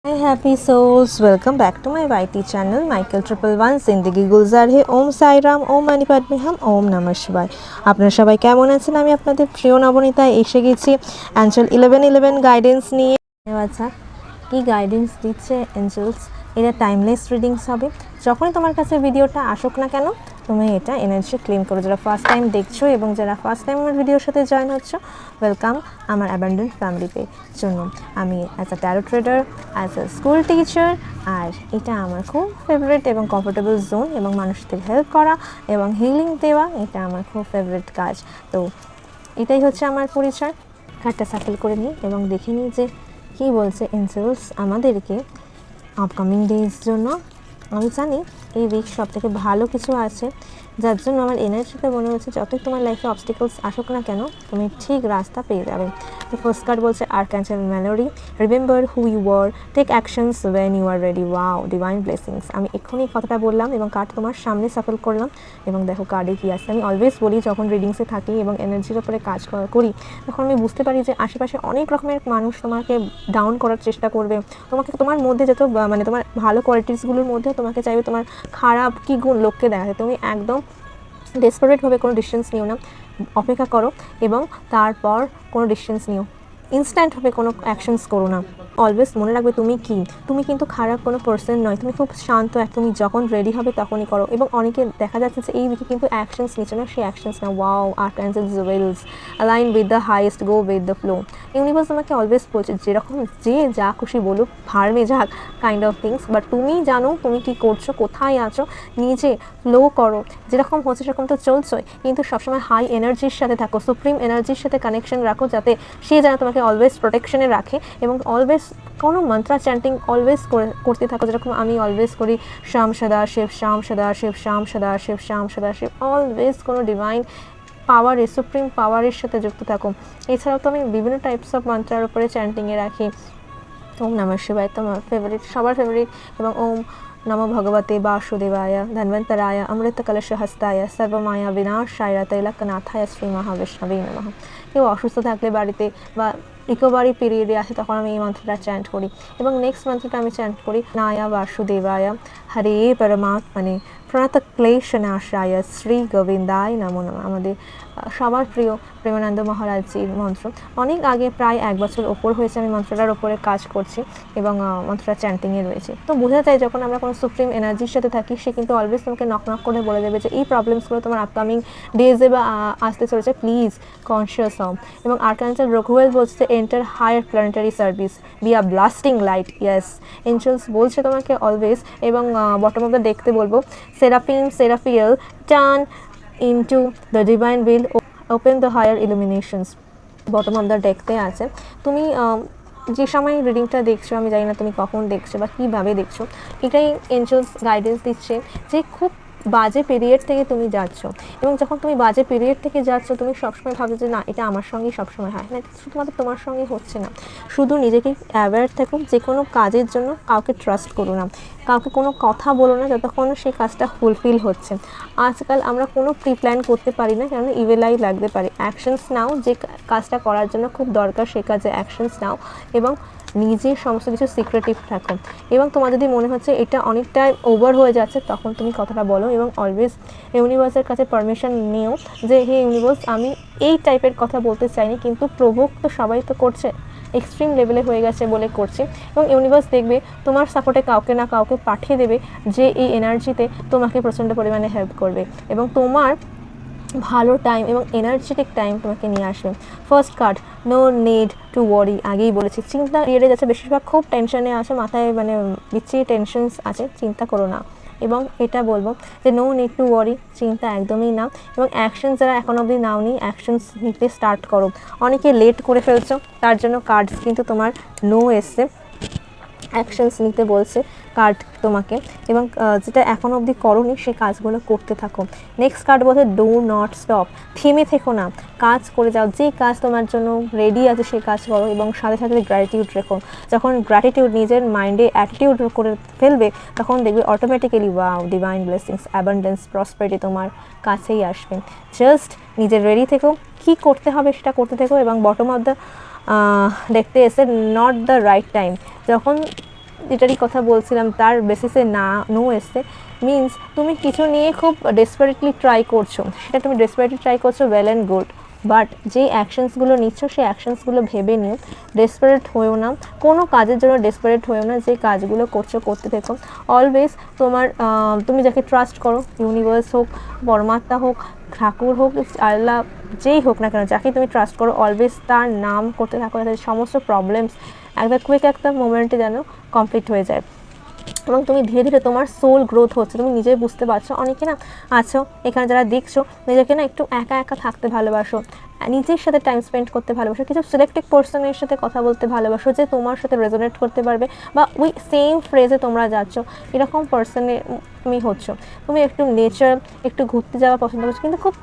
Hi happy souls, welcome back to my YT channel Michael 111 जिंदगी गुलजार है ओम साई राम ओम मानी पादमे हम ओम नमः शिवाय। আপনারা সবাই কেমন আছেন? আমি আপনাদের প্রিয় নবনীতা এসে গেছি অ্যাঞ্জেল 1111 গাইডেন্স নিয়ে। আচ্ছা, কি গাইডেন্স দিচ্ছে এঞ্জেলস? এটা টাইমলেস রিডিংস হবে। যখনই তোমার কাছে ভিডিওটা আসুক না কেন তুমি এটা এনার্জি ক্লেম করো। যারা ফার্স্ট টাইম দেখছো এবং যারা ফার্স্ট টাইম আমার ভিডিওর সাথে জয়েন হচ্ছ, ওয়েলকাম আমার অ্যাবান্ডেন্ট ফ্যামিলিতে জন্য। আমি as a tarot trader, as a school teacher, আর এটা আমার খুব ফেভারিট এবং কমফোর্টেবল জোন, এবং মানুষদের হেল্প করা এবং হিলিং দেওয়া এটা আমার খুব ফেভারিট কাজ। তো এটাই হচ্ছে আমার পরিচয়। কার্ডটা সাফল করে নিই এবং দেখে নিই যে কী বলছে এঞ্জেলস আমাদেরকে আপকামিং ডেজ জন্য। আমি জানি এই উইক সব থেকে ভালো কিছু আছে, যার জন্য আমার এনার্জিতে মনে হচ্ছে যতই তোমার লাইফে অবস্টিকলস আসুক না কেন তুমি ঠিক রাস্তা পেয়ে যাবে। তো ফার্স্ট কার্ড বলছে archangel Melody, remember who you are, take actions when you are ready. Wow, divine blessings. আমি এক্ষুনি কথাটা বললাম এবং কার্ড তোমার সামনে সাফল করলাম এবং দেখো কার্ডে কী আছে। আমি অলওয়েজ বলি যখন রিডিংসে থাকি এবং এনার্জির ওপরে কাজ করি তখন আমি বুঝতে পারি যে আশেপাশে অনেক রকমের মানুষ তোমাকে ডাউন করার চেষ্টা করবে, তোমাকে তোমার মধ্যে যত মানে তোমার ভালো কোয়ালিটিসগুলোর মধ্যে তোমাকে চাইবে তোমার খারাপ কী গুণ লোককে দেখাতে। তুমি একদম ডেসপারেটভাবে কোনো ডিসিশনস নিও না, অপেক্ষা করো এবং তারপর কোনো ডিসিশনস নিও। ইনস্ট্যান্টভাবে কোনো অ্যাকশনস করো না। অলওয়েজ মনে রাখবে তুমি কিন্তু খারাপ কোনো পার্সন নয়, তুমি খুব শান্ত। তুমি যখন রেডি হবে তখনই করো। এবং অনেকে দেখা যাচ্ছে যে এই উইকে কিন্তু অ্যাকশনস নিচ্ছে না, সেই অ্যাকশনস না। Wow, archangel Jewels, align with the highest, go with the flow. Universe আমাকে অলওয়েজ বলছে যেরকম যে যা খুশি বলুক, ভাড়মে যাক কাইন্ড অফ থিংস, বাট তুমি জানো তুমি কী করছো, কোথায় আছো, নিজে ফ্লো করো। যেরকম হচ্ছে সেরকম তো চলছোই, কিন্তু সবসময় হাই এনার্জির সাথে থাকো, সুপ্রিম এনার্জির সাথে কানেকশন রাখো, যাতে সে যেন তোমাকে অলওয়েজ প্রোটেকশনে রাখে। এবং অলওয়েজ কোনো মন্ত্রা চ্যান্টিং অলওয়েজ করতে থাকো, যেরকম আমি অলওয়েজ করি শ্যাম সদা শিব, শ্যাম সদা শিব, শ্যাম সদা শিব, শ্যাম সদা শিব। অলওয়েজ কোনো ডিভাইন পাওয়ারের, সুপ্রিম পাওয়ারের সাথে যুক্ত থাকো। এছাড়াও তো আমি বিভিন্ন টাইপস অফ মন্ত্রার উপরে চ্যান্টিংয়ে রাখি। ওম নমঃ শিবায় তো আমার ফেভারিট, সবার ফেভারিট। এবং ওম নমো ভগবতে বাসুদেবায়, ধন্বন্তরায়, অমৃত কলশহস্তায়, সর্বমায়া বিনাশায়, তৈলকনাথায়, শ্রী মহাবিষ্ণবে নমঃ। কেউ অসুস্থ থাকলে বাড়িতে বা রিকভারি পিরিয়ডে আসে তখন আমি এই মন্ত্রটা চ্যান্ট করি। এবং নেক্সট মন্ত্রটা আমি চ্যান্ট করি নায়া বাসুদেবায়, হরে পরমাত্মনে, প্রণত ক্লেশনাশায়, শ্রী গোবিন্দায় নমো নমঃ। আমাদের সবার প্রিয় প্রেমানন্দ মহারাজজির মন্ত্র। অনেক আগে, প্রায় 1 বছর ওপর হয়েছে আমি মন্ত্রটার ওপরে কাজ করছি এবং মন্ত্রটা চ্যান্টিংয়ে রয়েছে। তো বোঝা যায় যখন আমরা কোনো সুপ্রিম এনার্জির সাথে থাকি, সে কিন্তু অলওয়েজ তোমাকে নক করে বলে দেবে যে এই প্রবলেমসগুলো তোমার আপকামিং ডেজে বা আসতে চলেছে, প্লিজ কনসিয়াস হও। এবং আর্কঅ্যাঞ্জেল রঘুয়েল বলছে enter higher planetary service, be a blasting light. Yes, angels বলছে তোমাকে অলওয়েজ। এবং বটম অফ দ্য দেখতে বলবো Seraphim, Seraphiel, turn into the divine will, open the higher illuminations. Bottom of the ডেকতে আছে। তুমি যে সময় রিডিংটা দেখছো, আমি জানি না তুমি কখন দেখছো বা কীভাবে দেখছো, এটাই এঞ্জেলস গাইডেন্স দিচ্ছে যে খুব বাজে পিরিয়ড থেকে তুমি যাচ্ছ। এবং যখন তুমি বাজে পিরিয়ড থেকে যাচ্ছ, তুমি সবসময় ভাবছো যে না এটা আমার সঙ্গেই সবসময় হয় না, শুধুমাত্র তোমার সঙ্গে হচ্ছে না। শুধু নিজেকে অ্যাওয়্যার থাকো, যে কোনো কাজের জন্য কাউকে ট্রাস্ট করো না, কাউকে কোনো কথা বলো না যতক্ষণ সেই কাজটা ফুলফিল হচ্ছে। আজকাল আমরা কোনো প্রি প্ল্যান করতে পারি না, কেননা ইভিল আই লাগতে পারে। অ্যাকশনস নাও, যে কাজটা করার জন্য খুব দরকার সে কাজে অ্যাকশনস নাও এবং নিজের সমস্ত কিছু সিক্রেটিভ থাকো। এবং তোমার যদি মনে হচ্ছে এটা অনেকটাই ওভার হয়ে যাচ্ছে, তখন তুমি কথাটা বলো এবং অলওয়েজ ইউনিভার্সের কাছে পারমিশন নিও যে হে ইউনিভার্স, আমি এই টাইপের কথা বলতে চাইনি, কিন্তু প্রভোগ তো সবাই তো করছে, এক্সট্রিম লেভেলে হয়ে গেছে বলে করছে। এবং ইউনিভার্স দেখবে তোমার সাপোর্টে কাউকে না কাউকে পাঠিয়ে দেবে যে এই এনার্জিতে তোমাকে প্রচণ্ড পরিমাণে হেল্প করবে এবং তোমার ভালো টাইম এবং এনার্জেটিক টাইম তোমাকে নিয়ে আসবে। First card, no need to worry. আগেই বলেছি চিন্তা এড়ে যাচ্ছে, বেশিরভাগ খুব টেনশনে আছে, মাথায় মানে বিচ্ছিরি টেনশনস আছে, চিন্তা করো না। এবং এটা বলবো যে নো নিড টু ওয়ারি, চিন্তা একদমই না। এবং অ্যাকশন যারা এখন অবধি নাওনি, অ্যাকশনস নিতে স্টার্ট করো। অনেকে লেট করে ফেলছো, তার জন্য কার্ডস কিন্তু তোমার নো এসছে, অ্যাকশনস নিতে বলছে কার্ড তোমাকে। এবং যেটা এখন অবধি করোনি সেই কাজগুলো করতে থাকো। নেক্সট কার্ড বলছে ডু নট স্টপ, থেমে থেকো না, কাজ করে যাও। যে কাজ তোমার জন্য রেডি আছে সেই কাজ করো এবং সাথে সাথে গ্র্যাটিটিউড রেখো। যখন গ্র্যাটিটিউড নিজের মাইন্ডে অ্যাটিটিউড করে ফেলবে, তখন দেখবে automatically wow, divine blessings, abundance, prosperity তোমার কাছেই আসবে। জাস্ট নিজের রেডি থেকো, কী করতে হবে সেটা করতে থেকো। এবং বটম অফ দ্য দেখতে এসে নট দ্য রাইট টাইম, যখন যেটারই কথা বলছিলাম তার বেসিসে না নো এসছে, মিনস তুমি কিছু নিয়ে খুব ডেসপারেটলি ট্রাই করছো, সেটা তুমি ডেসপারেটলি ট্রাই করছো, ওয়েল অ্যান্ড গুড, বাট যেই অ্যাকশনসগুলো নিচ্ছ সেই অ্যাকশনসগুলো ভেবে নিও, ডেসপারেট হয়েও না, কোনো কাজের জন্য ডেসপারেট হয়েও না, যে কাজগুলো করছো করতে থেকো। অলওয়েজ তোমার তুমি যাকে ট্রাস্ট করো, ইউনিভার্স হোক, পরমাত্মা হোক, ঠাকুর হোক, আল্লাহ, যেই হোক না কেন, যাকে তুমি ট্রাস্ট করো, অলওয়েজ তার নাম করতে থাকো, যাতে সমস্ত প্রবলেমস একটা কুইক একটা মোমেন্টে যেন কমপ্লিট হয়ে যায়। এবং তুমি ধীরে ধীরে তোমার সোল গ্রোথ হচ্ছে, তুমি নিজেই বুঝতে পারছো। অনেকে না আছো এখানে যারা দেখছো, নিজেকে না একটু একা একা থাকতে ভালোবাসো, নিজের সাথে টাইম স্পেন্ড করতে ভালোবাসো, কিছু সিলেক্টেড পার্সনের সাথে কথা বলতে ভালোবাসো যে তোমার সাথে রেজোনেট করতে পারবে, বা ওই সেম ফ্রেজে তোমরা যাচ্ছ, এরকম পার্সনে তুমি হচ্ছ। তুমি একটু নেচার, একটু ঘুরতে যাওয়া পছন্দ করছো, কিন্তু খুব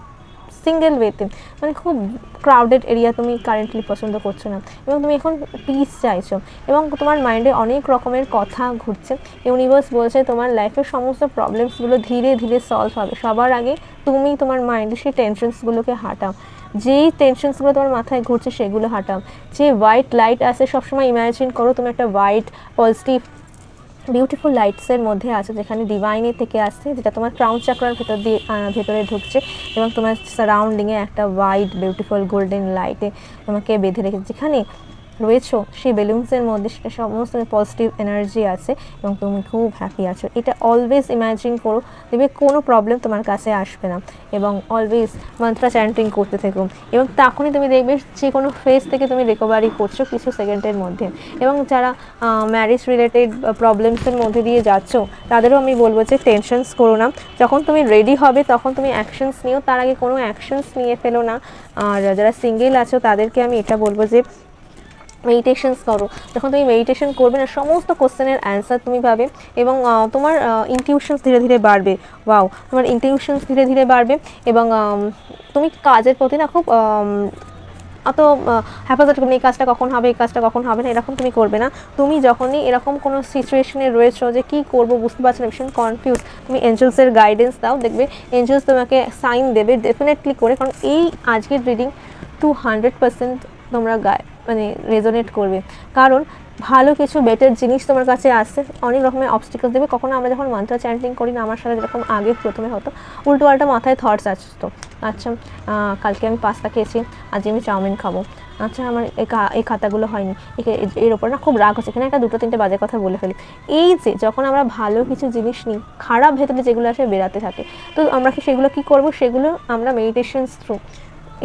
সিঙ্গেল ওয়েতে, মানে খুব ক্রাউডেড এরিয়া তুমি কারেন্টলি পছন্দ করছো না, এবং তুমি এখন পিস চাইছো, এবং তোমার মাইন্ডে অনেক রকমের কথা ঘুরছে। ইউনিভার্স বলছে তোমার লাইফের সমস্ত প্রবলেমসগুলো ধীরে ধীরে সলভ হবে। সবার আগে তুমি তোমার মাইন্ডে সেই টেনশনসগুলোকে হাঁটাও, যেই টেনশনসগুলো তোমার মাথায় ঘুরছে সেগুলো হাঁটাও। যে হোয়াইট লাইট আছে, সবসময় ইমাজিন করো তুমি একটা হোয়াইট পজিটিভ বিউটিফুল লাইটসের মধ্যে আছে, যেখানে ডিভাইনের থেকে আসছে, যেটা তোমার ক্রাউন চাকরার ভেতরে ঢুকছে, এবং তোমার সারাউন্ডিংয়ে একটা হোয়াইট বিউটিফুল গোল্ডেন লাইটে তোমাকে বেঁধে রেখেছে। যেখানে রয়েছো সেই বেলুনসের মধ্যে সেটা সমস্ত পজিটিভ এনার্জি আছে, এবং তুমি খুব হ্যাপি আছো। এটা অলওয়েজ ইমাজিন করো, দেখবে কোনো প্রবলেম তোমার কাছে আসবে না। এবং অলওয়েজ মন্ত্রা চ্যান্টিং করতে থেকো, এবং তখনই তুমি দেখবে যে কোনো ফেজ থেকে তুমি রিকভারি করছো কিছু সেকেন্ডের মধ্যে। এবং যারা ম্যারেজ রিলেটেড প্রবলেমসের মধ্যে দিয়ে যাচ্ছ, তাদেরও আমি বলবো যে টেনশনস করো না, যখন তুমি রেডি হবে তখন তুমি অ্যাকশনস নিও, তার আগে কোনো অ্যাকশনস নিয়ে ফেলো না। আর যারা সিঙ্গেল আছো তাদেরকে আমি এটা বলবো যে মেডিটেশনস করো। যখন তুমি মেডিটেশন করবে না, সমস্ত কোশ্চেনের অ্যান্সার তুমি পাবে, এবং তোমার ইনটিউশনস ধীরে ধীরে বাড়বে। ওয়াও, তোমার ইনটিউশনস ধীরে ধীরে বাড়বে, এবং তুমি কাজের প্রতি না খুব অত হ্যাপাজার্ড এই কাজটা কখন হবে, এই কাজটা কখন হবে না, এরকম তুমি করবে না। তুমি যখনই এরকম কোনো সিচুয়েশনে রয়েছো যে কী করবো বুঝতে পারছো না, ভীষণ কনফিউজ, তুমি এঞ্জেলসের গাইডেন্স দাও, দেখবে এঞ্জেলস তোমাকে সাইন দেবে ডেফিনেটলি করে। কারণ এই আজকের রিডিং 200% তোমরা মানে রেজোনেট করবে, কারণ ভালো কিছু বেটার জিনিস তোমার কাছে আসছে। অনেক রকমের অবস্টিকলস দেবে। কখনো আমরা যখন মন্ত্র চ্যান্টিং করি না, আমার সাথে যেরকম আগে প্রথমে হতো, উল্টো পাল্টা মাথায় থটস আসতো, আচ্ছা কালকে আমি পাস্তা খেয়েছি, আজ আমি চাউমিন খাবো, আচ্ছা আমার এই খাতাগুলো হয়নি, এর ওপর না খুব রাগ হচ্ছে, এখানে একটা দুটো তিনটে বাজে কথা বলে ফেলি। এই যে যখন আমরা ভালো কিছু জিনিস নিই, খারাপ ভেতরে যেগুলো আসে বেরাতে থাকে, তো আমরা সেগুলো কী করবো, সেগুলো আমরা মেডিটেশনস থ্রু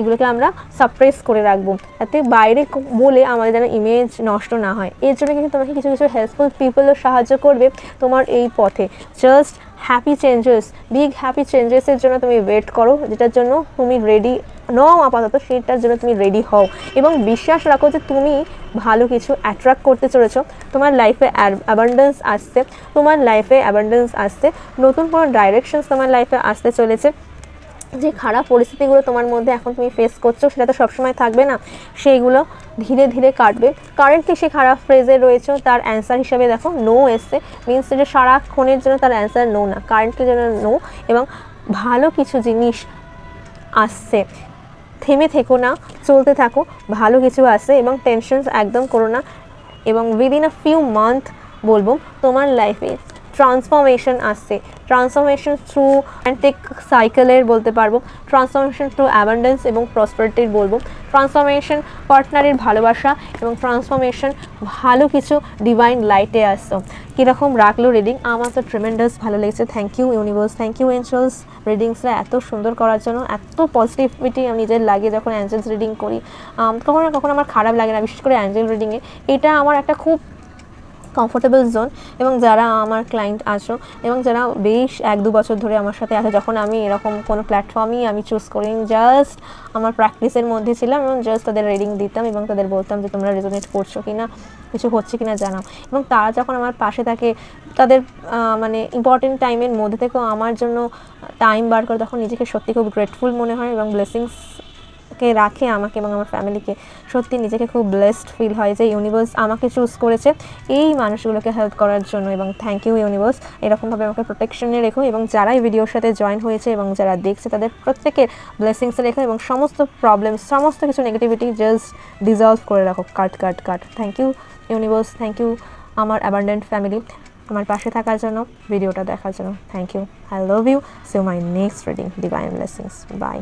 এগুলোকে আমরা সাপ্রেস করে রাখবো, যাতে বাইরে বলে আমাদের যেন ইমেজ নষ্ট না হয়। এর জন্য কিন্তু তোমাকে কিছু কিছু হেল্পফুল পিপলও সাহায্য করবে তোমার এই পথে। Just happy changes, big happy চেঞ্জেসের জন্য তুমি ওয়েট করো, যেটার জন্য তুমি রেডি নও আপাতত, সেটার জন্য তুমি রেডি হও, এবং বিশ্বাস রাখো যে তুমি ভালো কিছু অ্যাট্রাক্ট করতে চলেছো। তোমার লাইফে অ্যাবান্ডেন্স আসছে, তোমার লাইফে অ্যাবান্ডেন্স আসছে, নতুন কোনো ডাইরেকশনস তোমার লাইফে আসতে চলেছে। যে খারাপ পরিস্থিতিগুলো তোমার মধ্যে এখন তুমি ফেস করছো, সেটা তো সবসময় থাকবে না, সেইগুলো ধীরে ধীরে কাটবে। কারেন্টলি সে খারাপ ফ্রেজে রয়েছে, তার অ্যান্সার হিসাবে দেখো নো এসছে, মিনস যে সারাক্ষণের জন্য তার অ্যান্সার নো না, কারেন্টলি জন্য নো, এবং ভালো কিছু জিনিস আসছে। থেমে থেকো না, চলতে থাকো, ভালো কিছু আসছে, এবং টেনশনস একদম করো না। এবং উইদিন আ ফিউ মান্থ বলবো তোমার লাইফে ট্রান্সফরমেশন আসছে, ট্রান্সফরমেশন থ্রু অ্যান্টিক সাইকেলের বলতে পারবো, ট্রান্সফরমেশন থ্রু অ্যাবান্ডেন্স এবং প্রসপারিটির বলবো, ট্রান্সফরমেশন পার্টনারের ভালোবাসা, এবং ট্রান্সফরমেশন ভালো কিছু ডিভাইন লাইটে আসছো। কীরকম রাখলো রিডিং? আমার তো ট্রেমেন্ডাস ভালো লেগেছে। Thank you universe, thank you angels রিডিংসটা এত সুন্দর করার জন্য। এত পজিটিভিটি আমি নিজের লাগে যখন অ্যাঞ্জেলস রিডিং করি, কখনো না কখনো আমার খারাপ লাগে না, বিশেষ করে অ্যাঞ্জেল রিডিংয়ে। এটা আমার একটা খুব কমফোর্টেবল জোন, এবং যারা আমার ক্লায়েন্ট আছো এবং যারা বেশ 1-2 বছর ধরে আমার সাথে আছে, যখন আমি এরকম কোনো প্ল্যাটফর্মই আমি চুজ করি, জাস্ট আমার প্র্যাকটিসের মধ্যে ছিলাম, এবং জাস্ট তাদের রিডিং দিতাম, এবং তাদের বলতাম যে তোমরা রেজোনেট করছো কি না, কিছু হচ্ছে কি না জানাও। এবং তারা যখন আমার পাশে থাকে, তাদের মানে ইম্পর্টেন্ট টাইমের মধ্যে থেকেও আমার জন্য টাইম বার করে, তখন নিজেকে সত্যি খুব গ্রেটফুল মনে হয়, এবং ব্লেসিংস কে রাখে আমাকে এবং আমার ফ্যামিলিকে। সত্যি নিজেকে খুব ব্লেসড ফিল হয় যে ইউনিভার্স আমাকে চুজ করেছে এই মানুষগুলোকে হেল্প করার জন্য। এবং থ্যাংক ইউ ইউনিভার্স, এরকমভাবে আমাকে প্রোটেকশনে রেখো, এবং যারা এই ভিডিওর সাথে জয়েন হয়েছে এবং যারা দেখছে তাদের প্রত্যেকের ব্লেসিংসে রেখো, এবং সমস্ত প্রবলেম, সমস্ত কিছু নেগেটিভিটি জাস্ট ডিজলভ করে রাখো, cut cut cut. Thank you universe, thank you আমার অ্যাবান্ডেন্ট ফ্যামিলি, আমার পাশে থাকার জন্য, ভিডিওটা দেখার জন্য thank you. I love you. So my next reading, divine blessings. By.